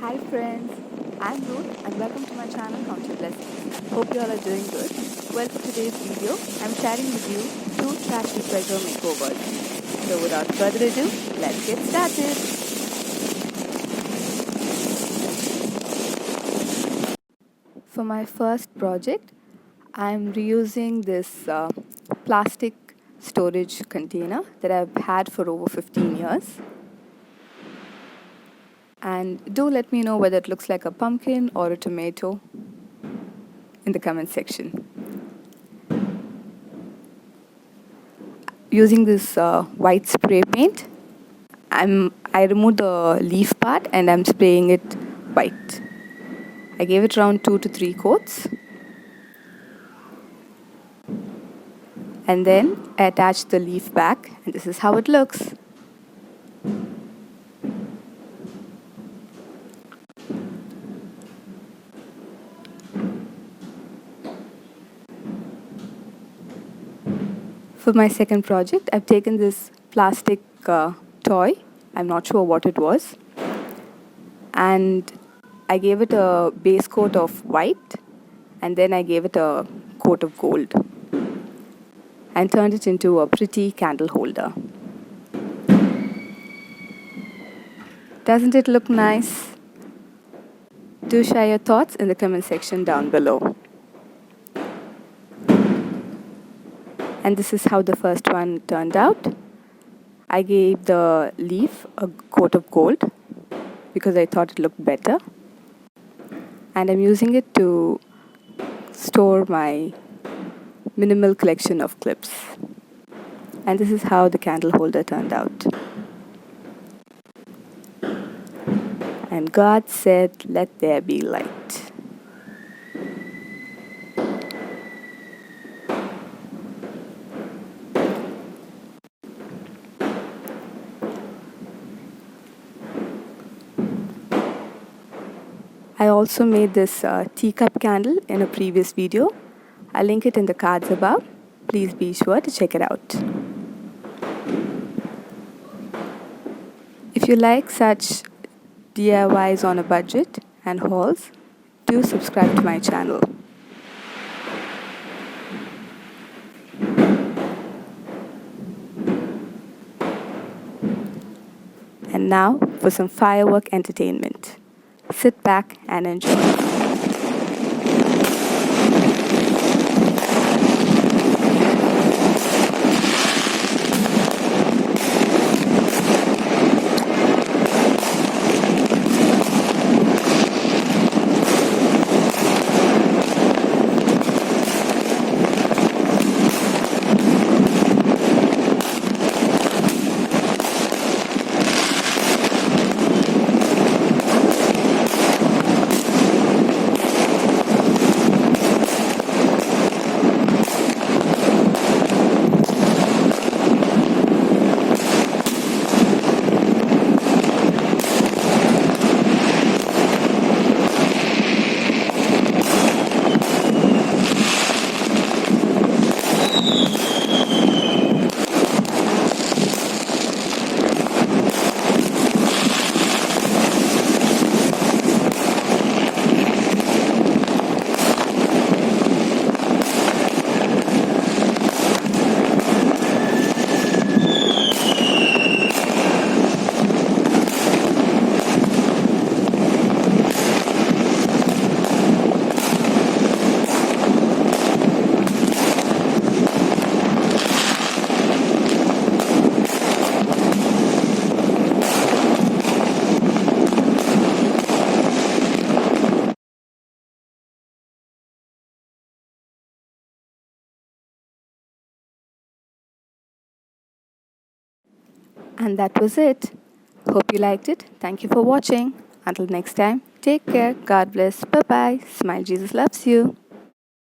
Hi friends, I'm Ruth and welcome to my channel Count Your Blessings. Hope you all are doing good. Well, for today's video, I'm sharing with you 2 trashy treasure makeovers. So without further ado, let's get started. For my first project, I'm reusing this plastic storage container that I've had for over 15 years. And do let me know whether it looks like a pumpkin or a tomato in the comment section. Using this white spray paint, I removed the leaf part and I'm spraying it white. I gave it around 2 to 3 coats. And then I attached the leaf back and this is how it looks. For my second project, I've taken this plastic toy, I'm not sure what it was, and I gave it a base coat of white and then I gave it a coat of gold and turned it into a pretty candle holder. Doesn't it look nice? Do share your thoughts in the comment section down below. And this is how the first one turned out. I gave the leaf a coat of gold because I thought it looked better. And I'm using it to store my minimal collection of clips. And this is how the candle holder turned out. And God said, "Let there be light." I also made this teacup candle in a previous video. I'll link it in the cards above. Please be sure to check it out. If you like such DIYs on a budget and hauls, do subscribe to my channel. And now for some firework entertainment. Sit back and enjoy. And that was it. Hope you liked it. Thank you for watching. Until next time, take care. God bless. Bye-bye. Smile, Jesus loves you.